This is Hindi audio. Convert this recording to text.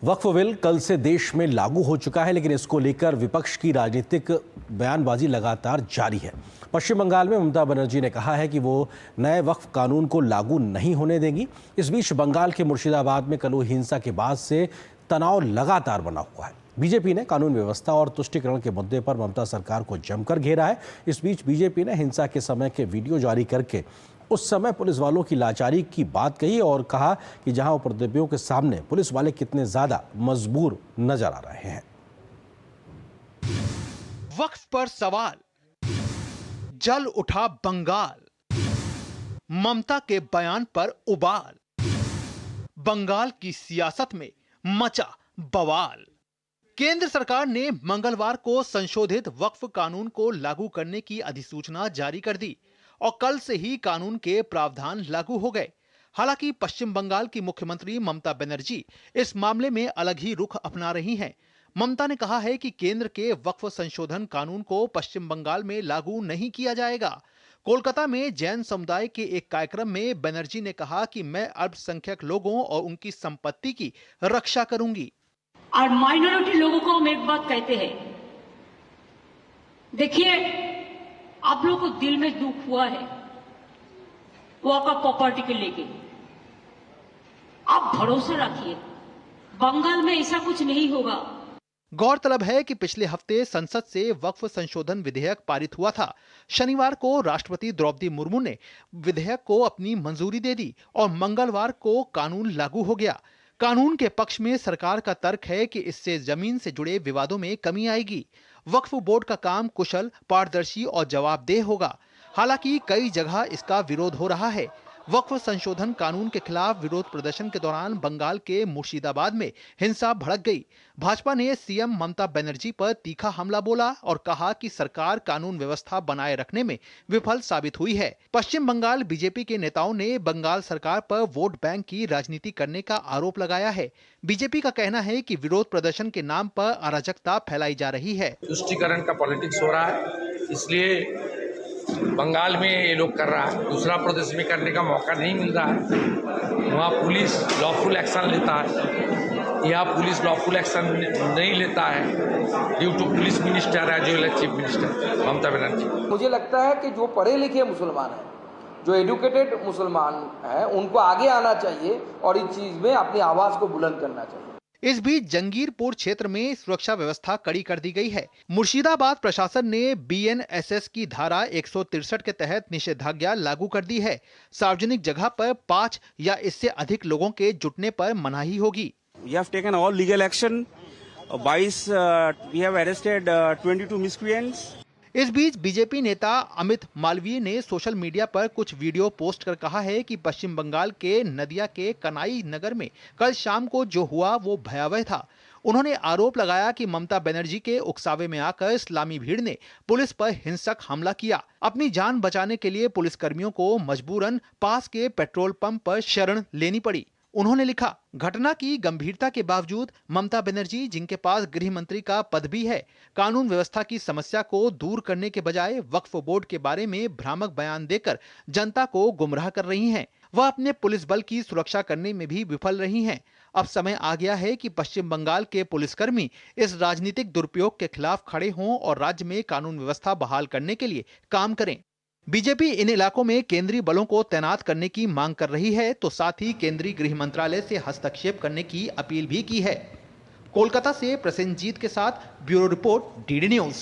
वक्फ बिल कल से देश में लागू हो चुका है, लेकिन इसको लेकर विपक्ष की राजनीतिक बयानबाजी लगातार जारी है। पश्चिम बंगाल में ममता बनर्जी ने कहा है कि वो नए वक्फ कानून को लागू नहीं होने देंगी। इस बीच बंगाल के मुर्शिदाबाद में कल हिंसा के बाद से तनाव लगातार बना हुआ है। बीजेपी ने कानून व्यवस्था और तुष्टीकरण के मुद्दे पर ममता सरकार को जमकर घेरा है। इस बीच बीजेपी ने हिंसा के समय के वीडियो जारी करके उस समय पुलिस वालों की लाचारी की बात कही और कहा कि जहां उपद्रवियों के सामने पुलिस वाले कितने ज्यादा मजबूर नजर आ रहे हैं। वक्फ पर सवाल, जल उठा बंगाल, ममता के बयान पर उबाल, बंगाल की सियासत में मचा बवाल। केंद्र सरकार ने मंगलवार को संशोधित वक्फ कानून को लागू करने की अधिसूचना जारी कर दी और कल से ही कानून के प्रावधान लागू हो गए। हालांकि पश्चिम बंगाल की मुख्यमंत्री ममता बनर्जी इस मामले में अलग ही रुख अपना रही हैं। ममता ने कहा है कि केंद्र के वक्फ संशोधन कानून को पश्चिम बंगाल में लागू नहीं किया जाएगा। कोलकाता में जैन समुदाय के एक कार्यक्रम में बनर्जी ने कहा कि मैं अल्पसंख्यक लोगों और उनकी संपत्ति की रक्षा करूंगी। और माइनॉरिटी लोगों को हम एक बात कहते हैं, देखिए आप लोगों को दिल में दुख हुआ है वॉक ऑफ प्रॉपर्टी के लेके, आप भरोसा रखिए बंगाल में ऐसा कुछ नहीं होगा। गौरतलब है कि पिछले हफ्ते संसद से वक्फ संशोधन विधेयक पारित हुआ था। शनिवार को राष्ट्रपति द्रौपदी मुर्मू ने विधेयक को अपनी मंजूरी दे दी और मंगलवार को कानून लागू हो गया। कानून के पक्ष में सरकार का तर्क है कि इससे जमीन से जुड़े विवादों में कमी आएगी। वक्फ बोर्ड का काम कुशल, पारदर्शी और जवाबदेह होगा। हालांकि कई जगह इसका विरोध हो रहा है। वक्फ संशोधन कानून के खिलाफ विरोध प्रदर्शन के दौरान बंगाल के मुर्शिदाबाद में हिंसा भड़क गई। भाजपा ने सीएम ममता बनर्जी पर तीखा हमला बोला और कहा कि सरकार कानून व्यवस्था बनाए रखने में विफल साबित हुई है। पश्चिम बंगाल बीजेपी के नेताओं ने बंगाल सरकार पर वोट बैंक की राजनीति करने का आरोप लगाया है। बीजेपी का कहना है कि विरोध प्रदर्शन के नाम पर अराजकता फैलाई जा रही है। तुष्टीकरण का पॉलिटिक्स हो रहा है, इसलिए बंगाल में ये लोग कर रहा है। दूसरा प्रदेश में करने का मौका नहीं मिल रहा है। वहाँ पुलिस लॉफुल एक्शन लेता है, यहाँ पुलिस लॉफुल एक्शन नहीं लेता है due to police minister as well as chief minister Mamata Banerjee. मुझे लगता है कि जो पढ़े लिखे मुसलमान हैं, जो एजुकेटेड मुसलमान हैं, उनको आगे आना चाहिए और इस चीज़ में अपनी आवाज़ को बुलंद करना चाहिए। इस बीच जंगीरपुर क्षेत्र में सुरक्षा व्यवस्था कड़ी कर दी गई है। मुर्शिदाबाद प्रशासन ने बीएनएसएस की धारा 163 के तहत निषेधाज्ञा लागू कर दी है। सार्वजनिक जगह पर 5 या इससे अधिक लोगों के जुटने पर मनाही होगी। We have taken all legal action. 22 we have arrested 22 miscreants. इस बीच बीजेपी नेता अमित मालवीय ने सोशल मीडिया पर कुछ वीडियो पोस्ट कर कहा है कि पश्चिम बंगाल के नदिया के कनाई नगर में कल शाम को जो हुआ वो भयावह था। उन्होंने आरोप लगाया कि ममता बनर्जी के उकसावे में आकर इस्लामी भीड़ ने पुलिस पर हिंसक हमला किया। अपनी जान बचाने के लिए पुलिसकर्मियों को मजबूरन पास के पेट्रोल पंप पर शरण लेनी पड़ी। उन्होंने लिखा, घटना की गंभीरता के बावजूद ममता बनर्जी, जिनके पास गृह मंत्री का पद भी है, कानून व्यवस्था की समस्या को दूर करने के बजाय वक्फ बोर्ड के बारे में भ्रामक बयान देकर जनता को गुमराह कर रही हैं। वह अपने पुलिस बल की सुरक्षा करने में भी विफल रही हैं। अब समय आ गया है कि पश्चिम बंगाल के पुलिसकर्मी इस राजनीतिक दुरुपयोग के खिलाफ खड़े हों और राज्य में कानून व्यवस्था बहाल करने के लिए काम करें। बीजेपी इन इलाकों में केंद्रीय बलों को तैनात करने की मांग कर रही है, तो साथ ही केंद्रीय गृह मंत्रालय से हस्तक्षेप करने की अपील भी की है। कोलकाता से प्रसेनजीत के साथ ब्यूरो रिपोर्ट, डीडी न्यूज।